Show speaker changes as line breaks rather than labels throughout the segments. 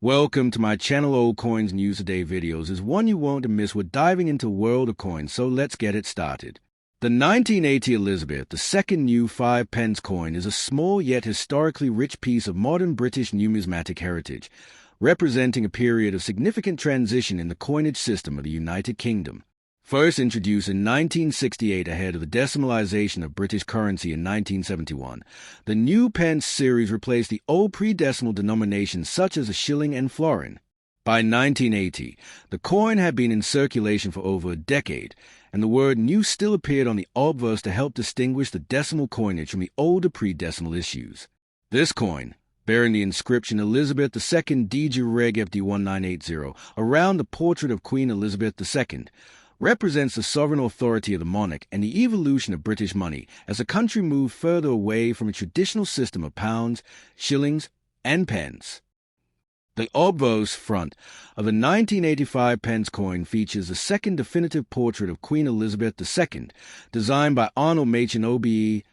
Welcome to my channel. Old Coins News Today videos is one you won't miss. We're diving into world of coins, so let's get it started. The 1980 Elizabeth II new 5 pence coin is a small yet historically rich piece of modern British numismatic heritage, representing a period of significant transition in the coinage system of the United Kingdom. First introduced in 1968 ahead of the decimalisation of British currency in 1971, the new pence series replaced the old pre-decimal denominations such as a shilling and florin. By 1980, the coin had been in circulation for over a decade, and the word new still appeared on the obverse to help distinguish the decimal coinage from the older pre-decimal issues. This coin, bearing the inscription Elizabeth II de jure reg FD 1980 around the portrait of Queen Elizabeth II, represents the sovereign authority of the monarch and the evolution of British money as the country moved further away from a traditional system of pounds, shillings, and pence. The obverse front of the 1985 pence coin features the second definitive portrait of Queen Elizabeth II, designed by Arnold Machin OBE.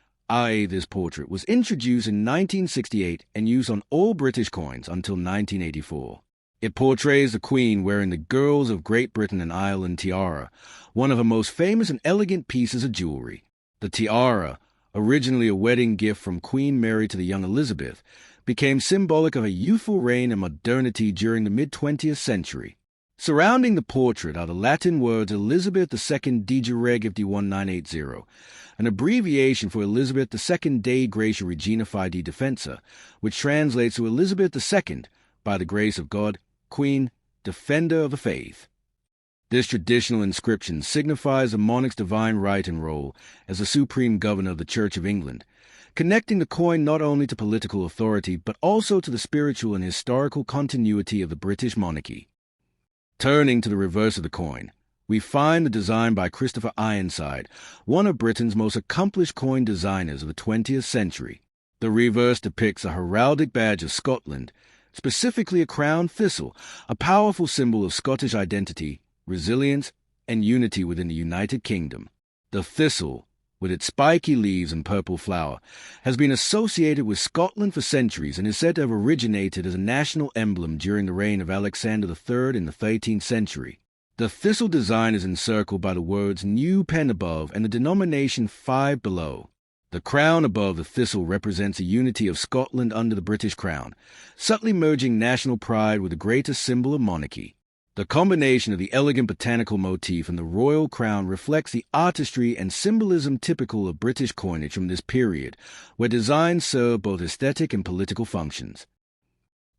This portrait was introduced in 1968 and used on all British coins until 1984. It portrays the Queen wearing the Girls of Great Britain and Ireland tiara, one of her most famous and elegant pieces of jewelry. The tiara, originally a wedding gift from Queen Mary to the young Elizabeth, became symbolic of her youthful reign and modernity during the mid-20th century. Surrounding the portrait are the Latin words Elizabeth II de jure reg FD 1980, an abbreviation for Elizabeth II Dei Gratia Regina Fide Defensa, which translates to Elizabeth II, by the grace of God, Queen, Defender of the Faith. This traditional inscription signifies the monarch's divine right and role as the supreme governor of the Church of England, connecting the coin not only to political authority but also to the spiritual and historical continuity of the British monarchy. Turning to the reverse of the coin, we find the design by Christopher Ironside, one of Britain's most accomplished coin designers of the 20th century. The reverse depicts a heraldic badge of Scotland, specifically a crown thistle, a powerful symbol of Scottish identity, resilience, and unity within the United Kingdom. The thistle, with its spiky leaves and purple flower, has been associated with Scotland for centuries and is said to have originated as a national emblem during the reign of Alexander III in the 13th century. The thistle design is encircled by the words New Pen above and the denomination 5 below. The crown above the thistle represents a unity of Scotland under the British crown, subtly merging national pride with the greatest symbol of monarchy. The combination of the elegant botanical motif and the royal crown reflects the artistry and symbolism typical of British coinage from this period, where designs serve both aesthetic and political functions.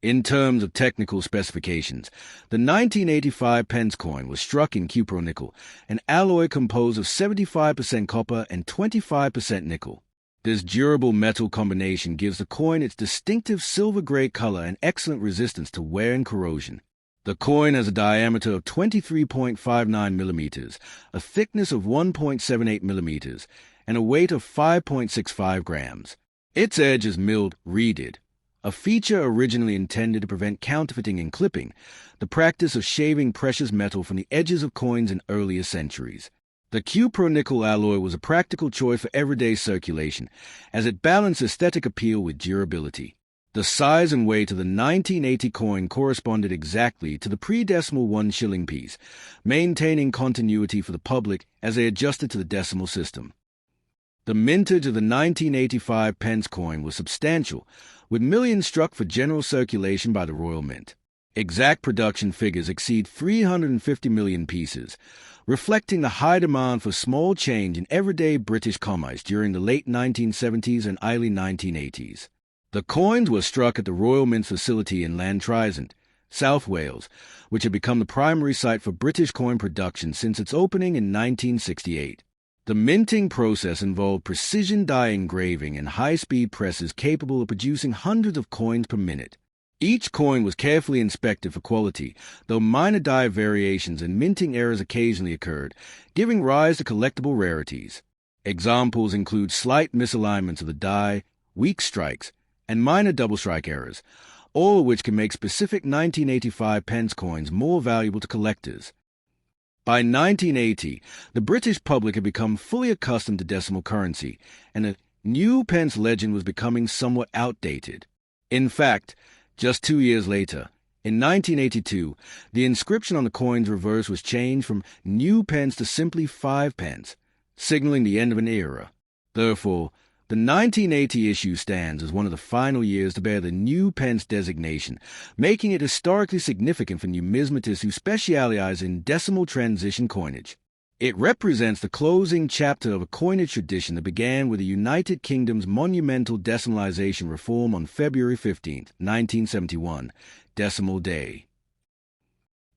In terms of technical specifications, the 1985 pence coin was struck in cupronickel, an alloy composed of 75% copper and 25% nickel. This durable metal combination gives the coin its distinctive silver-gray color and excellent resistance to wear and corrosion. The coin has a diameter of 23.59 millimeters, a thickness of 1.78 millimeters, and a weight of 5.65 grams. Its edge is milled reeded, a feature originally intended to prevent counterfeiting and clipping, the practice of shaving precious metal from the edges of coins in earlier centuries. The cupronickel alloy was a practical choice for everyday circulation, as it balanced aesthetic appeal with durability. The size and weight of the 1980 coin corresponded exactly to the pre-decimal 1 shilling piece, maintaining continuity for the public as they adjusted to the decimal system. The mintage of the 1985 pence coin was substantial, with millions struck for general circulation by the Royal Mint. Exact production figures exceed 350 million pieces, reflecting the high demand for small change in everyday British commerce during the late 1970s and early 1980s. The coins were struck at the Royal Mint facility in Llantrisant, South Wales, which had become the primary site for British coin production since its opening in 1968. The minting process involved precision die engraving and high-speed presses capable of producing hundreds of coins per minute. Each coin was carefully inspected for quality, though minor die variations and minting errors occasionally occurred, giving rise to collectible rarities. Examples include slight misalignments of the die, weak strikes, and minor double-strike errors, all of which can make specific 1985 pence coins more valuable to collectors. By 1980, the British public had become fully accustomed to decimal currency, and the new pence legend was becoming somewhat outdated. In fact, just 2 years later, In 1982, the inscription on the coin's reverse was changed from new pence to simply 5 pence, signaling the end of an era. Therefore, the 1980 issue stands as one of the final years to bear the new pence designation, making it historically significant for numismatists who specialize in decimal transition coinage. It represents the closing chapter of a coinage tradition that began with the United Kingdom's monumental decimalization reform on February 15, 1971, Decimal Day.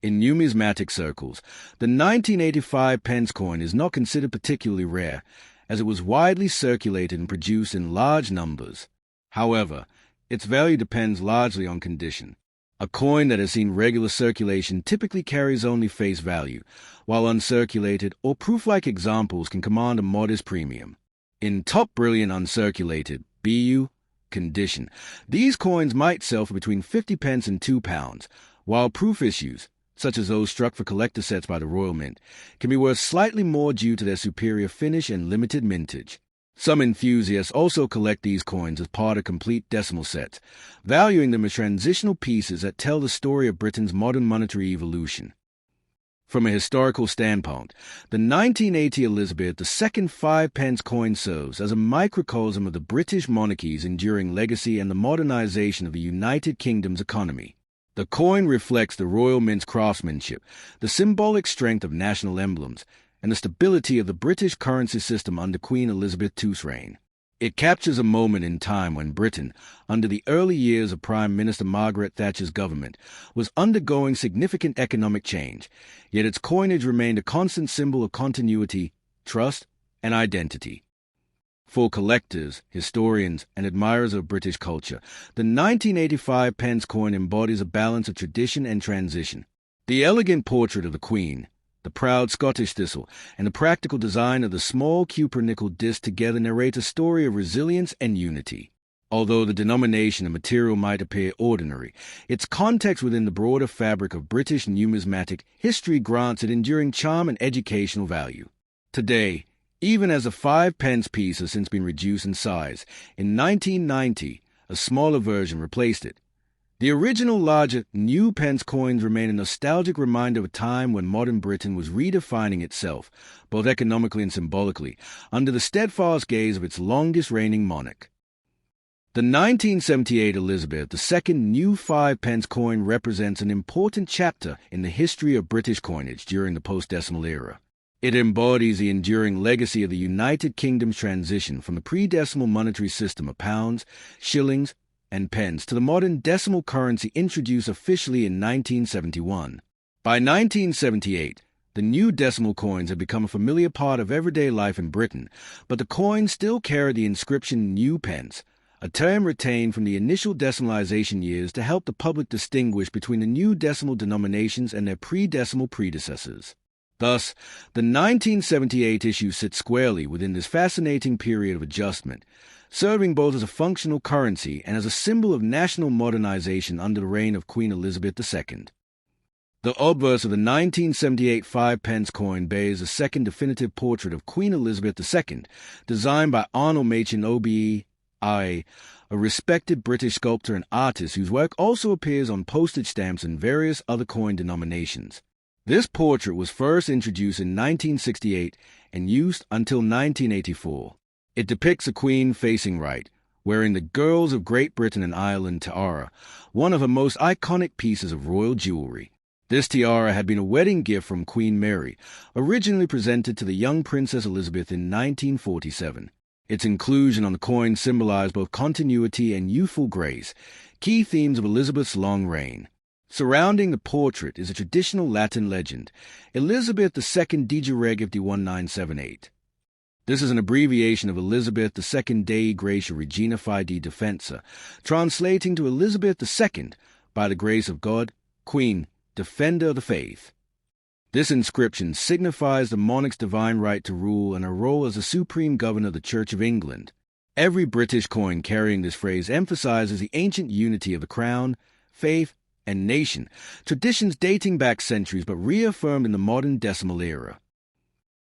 In numismatic circles, the 1985 pence coin is not considered particularly rare, as it was widely circulated and produced in large numbers. However, its value depends largely on condition. A coin that has seen regular circulation typically carries only face value, while uncirculated or proof-like examples can command a modest premium. In top brilliant uncirculated BU condition, these coins might sell for between 50 pence and £2, while proof issues, such as those struck for collector sets by the Royal Mint, can be worth slightly more due to their superior finish and limited mintage. Some enthusiasts also collect these coins as part of complete decimal sets, valuing them as transitional pieces that tell the story of Britain's modern monetary evolution. From a historical standpoint, the 1980 Elizabeth II 5 pence coin serves as a microcosm of the British monarchy's enduring legacy and the modernization of the United Kingdom's economy. The coin reflects the Royal Mint's craftsmanship, the symbolic strength of national emblems, and the stability of the British currency system under Queen Elizabeth II's reign. It captures a moment in time when Britain, under the early years of Prime Minister Margaret Thatcher's government, was undergoing significant economic change, yet its coinage remained a constant symbol of continuity, trust, and identity. For collectors, historians, and admirers of British culture, the 1985 pence coin embodies a balance of tradition and transition. The elegant portrait of the Queen, the proud Scottish thistle, and the practical design of the small cupronickel disc together narrate a story of resilience and unity. Although the denomination and material might appear ordinary, its context within the broader fabric of British numismatic history grants it enduring charm and educational value. Today, even as a 5 pence piece has since been reduced in size, in 1990, a smaller version replaced it. The original larger new pence coins remain a nostalgic reminder of a time when modern Britain was redefining itself, both economically and symbolically, under the steadfast gaze of its longest reigning monarch. The 1978 Elizabeth II new 5 pence coin represents an important chapter in the history of British coinage during the post-decimal era. It embodies the enduring legacy of the United Kingdom's transition from the pre-decimal monetary system of pounds, shillings, and pence to the modern decimal currency introduced officially in 1971. By 1978, the new decimal coins had become a familiar part of everyday life in Britain, but the coins still carried the inscription new pence, a term retained from the initial decimalization years to help the public distinguish between the new decimal denominations and their pre-decimal predecessors. Thus, the 1978 issue sits squarely within this fascinating period of adjustment, serving both as a functional currency and as a symbol of national modernization under the reign of Queen Elizabeth II. The obverse of the 1978 5 pence coin bears a second definitive portrait of Queen Elizabeth II, designed by Arnold Machin OBE, a respected British sculptor and artist whose work also appears on postage stamps and various other coin denominations. This portrait was first introduced in 1968 and used until 1984. It depicts a queen facing right, wearing the Girls of Great Britain and Ireland tiara, one of her most iconic pieces of royal jewelry. This tiara had been a wedding gift from Queen Mary, originally presented to the young Princess Elizabeth in 1947. Its inclusion on the coin symbolized both continuity and youthful grace, key themes of Elizabeth's long reign. Surrounding the portrait is a traditional Latin legend, Elizabeth II Digi Reg 1978. This is an abbreviation of Elizabeth II Dei Gratia Regina Fide Defensa, translating to Elizabeth II, by the grace of God, Queen, Defender of the Faith. This inscription signifies the monarch's divine right to rule and her role as the supreme governor of the Church of England. Every British coin carrying this phrase emphasizes the ancient unity of the crown, faith, and nation, traditions dating back centuries but reaffirmed in the modern decimal era.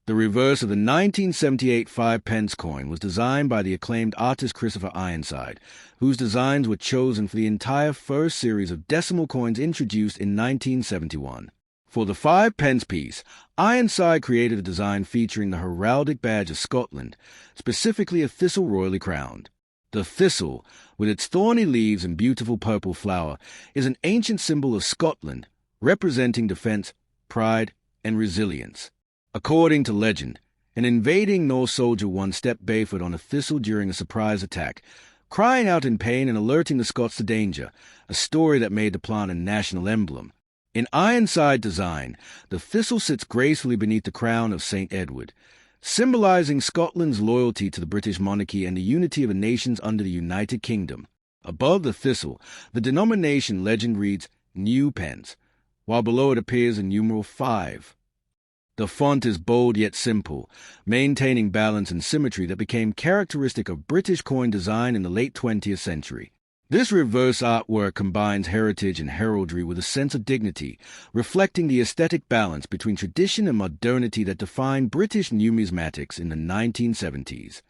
The reverse of the 1978 5 pence coin was designed by the acclaimed artist Christopher Ironside, whose designs were chosen for the entire first series of decimal coins introduced in 1971. For the 5 pence piece, Ironside created a design featuring the heraldic badge of Scotland, specifically a thistle royally crowned. The thistle, with its thorny leaves and beautiful purple flower, is an ancient symbol of Scotland, representing defense, pride, and resilience. According to legend, an invading Norse soldier once stepped barefoot on a thistle during a surprise attack, crying out in pain and alerting the Scots to danger, a story that made the plant a national emblem. In Ironside design, the thistle sits gracefully beneath the crown of St. Edward, symbolizing Scotland's loyalty to the British monarchy and the unity of the nations under the United Kingdom. Above the thistle, the denomination legend reads New Pence, while below it appears a numeral 5. The font is bold yet simple, maintaining balance and symmetry that became characteristic of British coin design in the late 20th century. This reverse artwork combines heritage and heraldry with a sense of dignity, reflecting the aesthetic balance between tradition and modernity that defined British numismatics in the 1970s.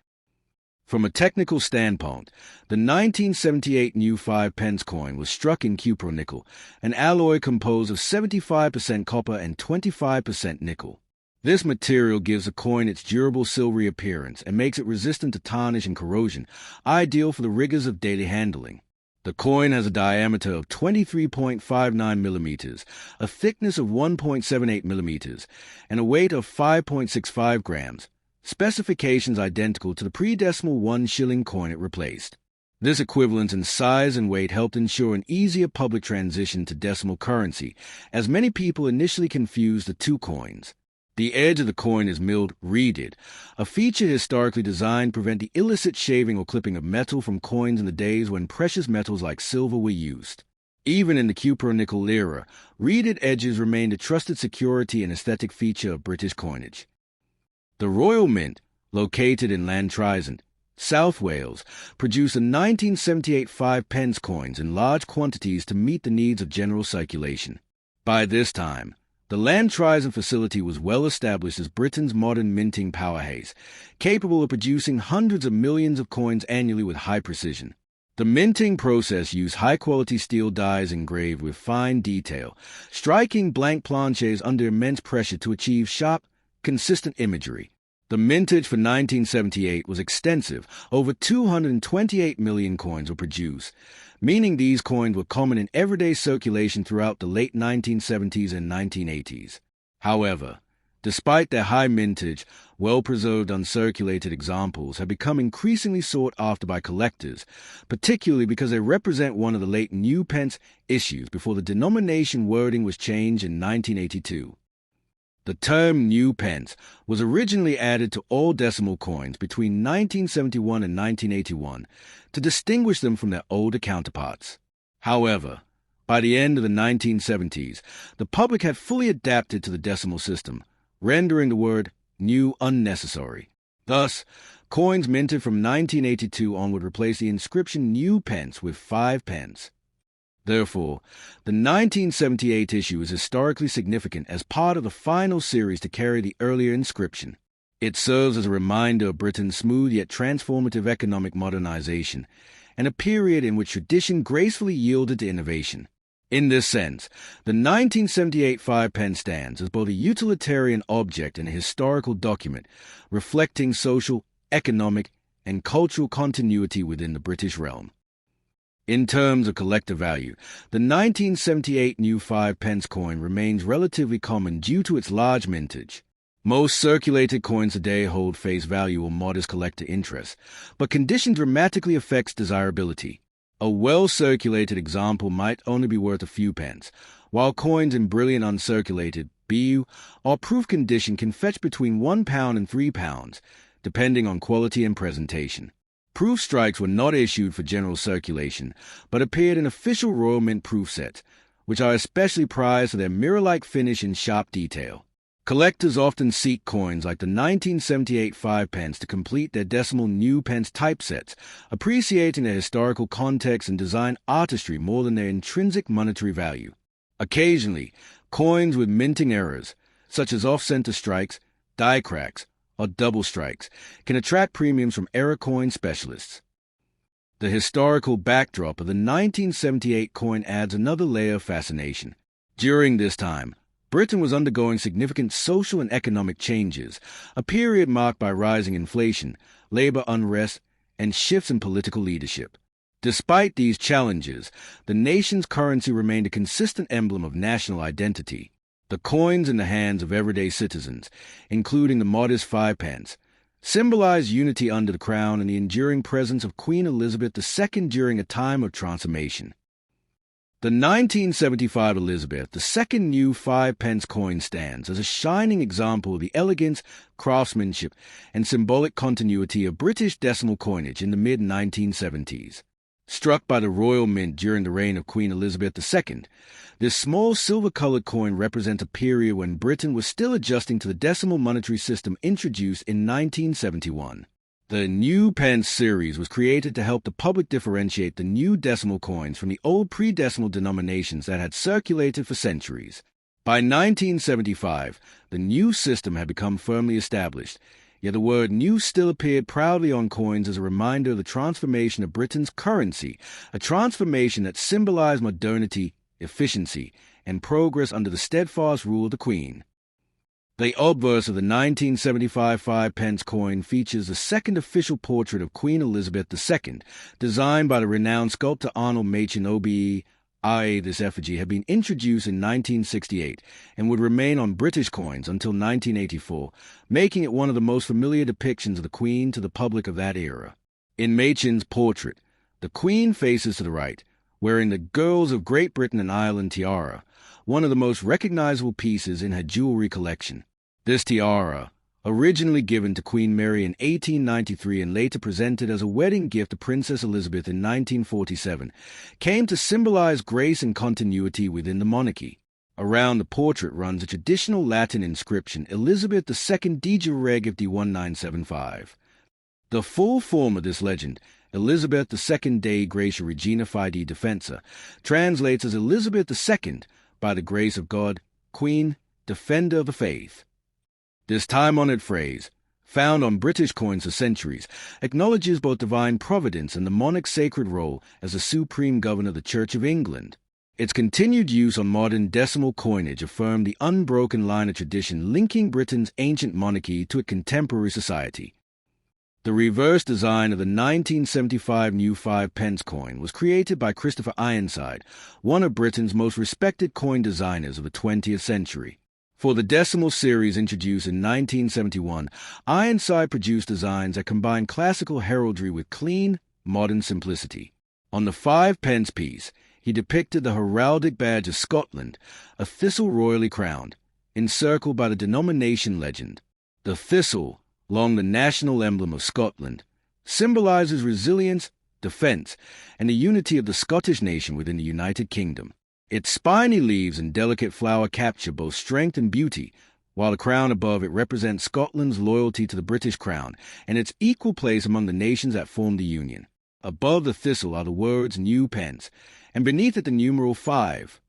From a technical standpoint, the 1978 new 5 pence coin was struck in cupronickel, an alloy composed of 75% copper and 25% nickel. This material gives the coin its durable silvery appearance and makes it resistant to tarnish and corrosion, ideal for the rigors of daily handling. The coin has a diameter of 23.59 millimeters, a thickness of 1.78 millimeters, and a weight of 5.65 grams. Specifications identical to the pre-decimal 1 shilling coin it replaced. This equivalence in size and weight helped ensure an easier public transition to decimal currency, as many people initially confused the two coins. The edge of the coin is milled reeded, a feature historically designed to prevent the illicit shaving or clipping of metal from coins in the days when precious metals like silver were used. Even in the cupronickel era, reeded edges remained a trusted security and aesthetic feature of British coinage. The Royal Mint, located in Llantrisant, South Wales, produced the 1978 5 pence coins in large quantities to meet the needs of general circulation. By this time, the Llantrisant facility was well established as Britain's modern minting powerhouse, capable of producing hundreds of millions of coins annually with high precision. The minting process used high-quality steel dies engraved with fine detail, striking blank planches under immense pressure to achieve sharp, consistent imagery. The mintage for 1978 was extensive. Over 228 million coins were produced, meaning these coins were common in everyday circulation throughout the late 1970s and 1980s. However, despite their high mintage, well-preserved uncirculated examples have become increasingly sought after by collectors, particularly because they represent one of the late new pence issues before the denomination wording was changed in 1982. The term new pence was originally added to all decimal coins between 1971 and 1981 to distinguish them from their older counterparts. However, by the end of the 1970s, the public had fully adapted to the decimal system, rendering the word new unnecessary. Thus, coins minted from 1982 on would replace the inscription new pence with 5 pence. Therefore, the 1978 issue is historically significant as part of the final series to carry the earlier inscription. It serves as a reminder of Britain's smooth yet transformative economic modernization, and a period in which tradition gracefully yielded to innovation. In this sense, the 1978 5 pence stands as both a utilitarian object and a historical document, reflecting social, economic, and cultural continuity within the British realm. In terms of collector value, the 1978 new 5 pence coin remains relatively common due to its large mintage. Most circulated coins today hold face value or modest collector interest, but condition dramatically affects desirability. A well-circulated example might only be worth a few pence, while coins in brilliant uncirculated, BU, or proof condition can fetch between £1 and £3, depending on quality and presentation. Proof strikes were not issued for general circulation, but appeared in official Royal Mint proof sets, which are especially prized for their mirror-like finish and sharp detail. Collectors often seek coins like the 1978 5 pence to complete their decimal new pence typesets, appreciating their historical context and design artistry more than their intrinsic monetary value. Occasionally, coins with minting errors, such as off-center strikes, die cracks, or double strikes, can attract premiums from error coin specialists. The historical backdrop of the 1978 coin adds another layer of fascination. During this time, Britain was undergoing significant social and economic changes, a period marked by rising inflation, labor unrest, and shifts in political leadership. Despite these challenges, the nation's currency remained a consistent emblem of national identity. The coins in the hands of everyday citizens, including the modest 5 pence, symbolize unity under the crown and the enduring presence of Queen Elizabeth II during a time of transformation. The 1975 Elizabeth II new 5 pence coin stands as a shining example of the elegance, craftsmanship, and symbolic continuity of British decimal coinage in the mid-1970s. Struck by the Royal Mint during the reign of Queen Elizabeth II, this small silver-colored coin represents a period when Britain was still adjusting to the decimal monetary system introduced in 1971. The New Pence series was created to help the public differentiate the new decimal coins from the old pre-decimal denominations that had circulated for centuries. By 1975, the new system had become firmly established, yet the word new still appeared proudly on coins as a reminder of the transformation of Britain's currency, a transformation that symbolized modernity, efficiency, and progress under the steadfast rule of the Queen. The obverse of the 1975 5 pence coin features the second official portrait of Queen Elizabeth II, designed by the renowned sculptor Arnold Machen OBE. This effigy had been introduced in 1968 and would remain on British coins until 1984, making it one of the most familiar depictions of the Queen to the public of that era. In Machen's portrait, the Queen faces to the right, wearing the Girls of Great Britain and Ireland tiara, one of the most recognizable pieces in her jewelry collection. This tiara, originally given to Queen Mary in 1893 and later presented as a wedding gift to Princess Elizabeth in 1947, came to symbolize grace and continuity within the monarchy. Around the portrait runs a traditional Latin inscription, Elizabeth II Digi Regivdi 1975. The full form of this legend, Elizabeth II Dei Gratia Regina Fide Defensa, translates as Elizabeth II, by the grace of God, Queen, Defender of the Faith. This time-honored phrase, found on British coins for centuries, acknowledges both divine providence and the monarch's sacred role as the supreme governor of the Church of England. Its continued use on modern decimal coinage affirmed the unbroken line of tradition linking Britain's ancient monarchy to a contemporary society. The reverse design of the 1975 new 5 pence coin was created by Christopher Ironside, one of Britain's most respected coin designers of the 20th century. For the decimal series introduced in 1971, Ironside produced designs that combine classical heraldry with clean, modern simplicity. On the 5 pence piece, he depicted the heraldic badge of Scotland, a thistle royally crowned, encircled by the denomination legend. The thistle, long the national emblem of Scotland, symbolizes resilience, defense, and the unity of the Scottish nation within the United Kingdom. Its spiny leaves and delicate flower capture both strength and beauty, while the crown above it represents Scotland's loyalty to the British crown and its equal place among the nations that form the Union. Above the thistle are the words New Pence, and beneath it the numeral 5.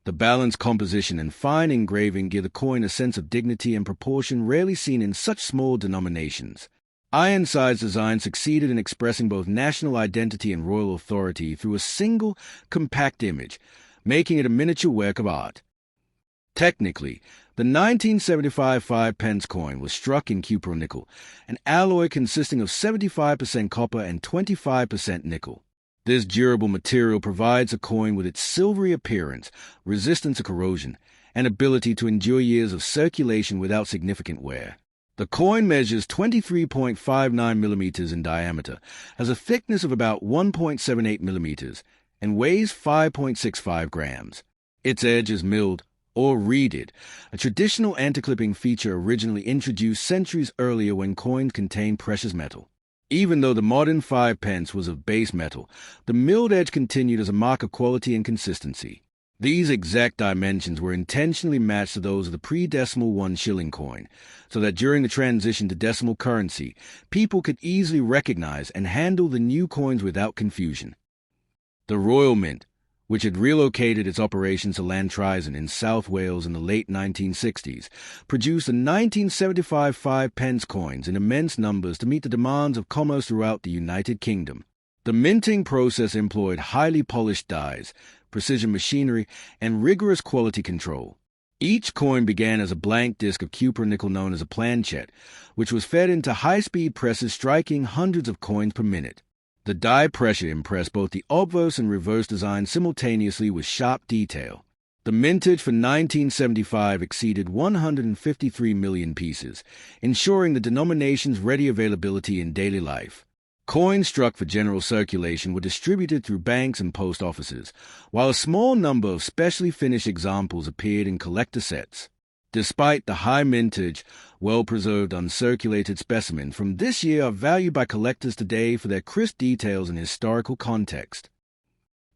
The balanced composition and fine engraving give the coin a sense of dignity and proportion rarely seen in such small denominations. Ironside's design succeeded in expressing both national identity and royal authority through a single, compact image, making it a miniature work of art. Technically, the 1975 5 pence coin was struck in cupronickel, an alloy consisting of 75% copper and 25% nickel. This durable material provides a coin with its silvery appearance, resistance to corrosion, and ability to endure years of circulation without significant wear. The coin measures 23.59 millimeters in diameter, has a thickness of about 1.78 millimeters, and weighs 5.65 grams. Its edge is milled, or reeded, a traditional anti-clipping feature originally introduced centuries earlier when coins contained precious metal. Even though the modern 5 pence was of base metal, the milled edge continued as a mark of quality and consistency. These exact dimensions were intentionally matched to those of the pre-decimal 1 shilling coin, so that during the transition to decimal currency, people could easily recognize and handle the new coins without confusion. The Royal Mint, which had relocated its operations to Llantrisant in South Wales in the late 1960s, produced the 1975 5-pence coins in immense numbers to meet the demands of commerce throughout the United Kingdom. The minting process employed highly polished dies, precision machinery, and rigorous quality control. Each coin began as a blank disc of cupronickel known as a planchet, which was fed into high-speed presses striking hundreds of coins per minute. The die pressure impressed both the obverse and reverse design simultaneously with sharp detail. The mintage for 1975 exceeded 153 million pieces, ensuring the denomination's ready availability in daily life. Coins struck for general circulation were distributed through banks and post offices, while a small number of specially finished examples appeared in collector sets. Despite the high mintage, well-preserved uncirculated specimens from this year are valued by collectors today for their crisp details and historical context.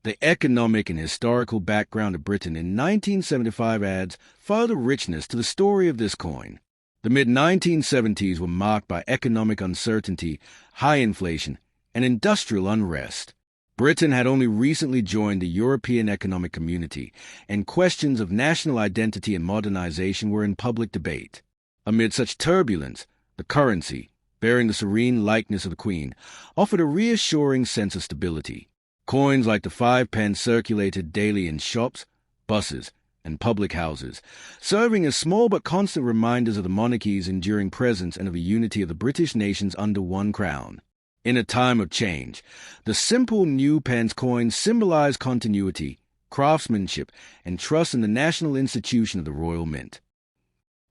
The economic and historical background of Britain in 1975 adds further richness to the story of this coin. The mid-1970s were marked by economic uncertainty, high inflation, and industrial unrest. Britain had only recently joined the European Economic Community, and questions of national identity and modernization were in public debate. Amid such turbulence, the currency, bearing the serene likeness of the Queen, offered a reassuring sense of stability. Coins like the 5 pence circulated daily in shops, buses, and public houses, serving as small but constant reminders of the monarchy's enduring presence and of the unity of the British nations under one crown. In a time of change, the simple new pence coins symbolize continuity, craftsmanship, and trust in the national institution of the Royal Mint.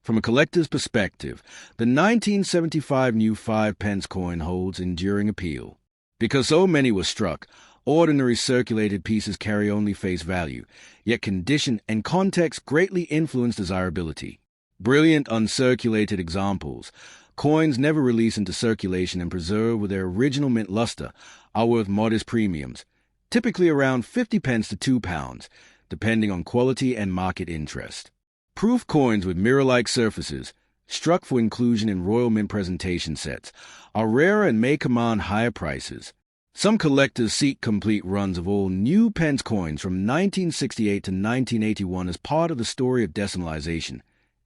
From a collector's perspective, the 1975 new 5-pence coin holds enduring appeal. Because so many were struck, ordinary circulated pieces carry only face value, yet condition and context greatly influence desirability. Brilliant uncirculated examples, coins never released into circulation and preserved with their original mint luster, are worth modest premiums, typically around 50 pence to £2, depending on quality and market interest. Proof coins with mirror-like surfaces, struck for inclusion in Royal Mint presentation sets, are rarer and may command higher prices. Some collectors seek complete runs of all new pence coins from 1968 to 1981 as part of the story of decimalization.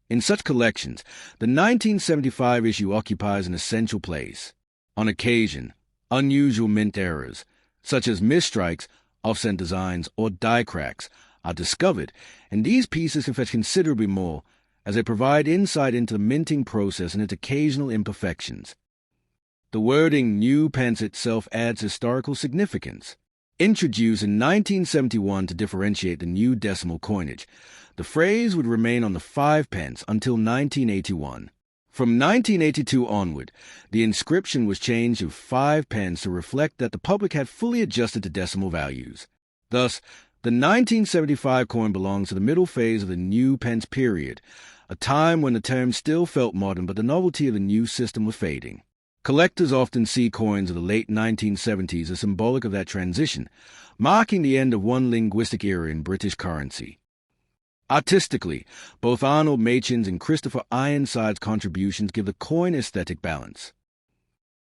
In such collections, the 1975 issue occupies an essential place. On occasion, unusual mint errors, such as misstrikes, offset designs, or die cracks, are discovered, and these pieces can fetch considerably more, as they provide insight into the minting process and its occasional imperfections. The wording new pence itself adds historical significance. Introduced in 1971 to differentiate the new decimal coinage, the phrase would remain on the 5 pence until 1981. From 1982 onward, the inscription was changed to 5 pence to reflect that the public had fully adjusted to decimal values. Thus, the 1975 coin belongs to the middle phase of the new pence period, a time when the term still felt modern but the novelty of the new system was fading. Collectors often see coins of the late 1970s as symbolic of that transition, marking the end of one linguistic era in British currency. Artistically, both Arnold Machin's and Christopher Ironside's contributions give the coin aesthetic balance.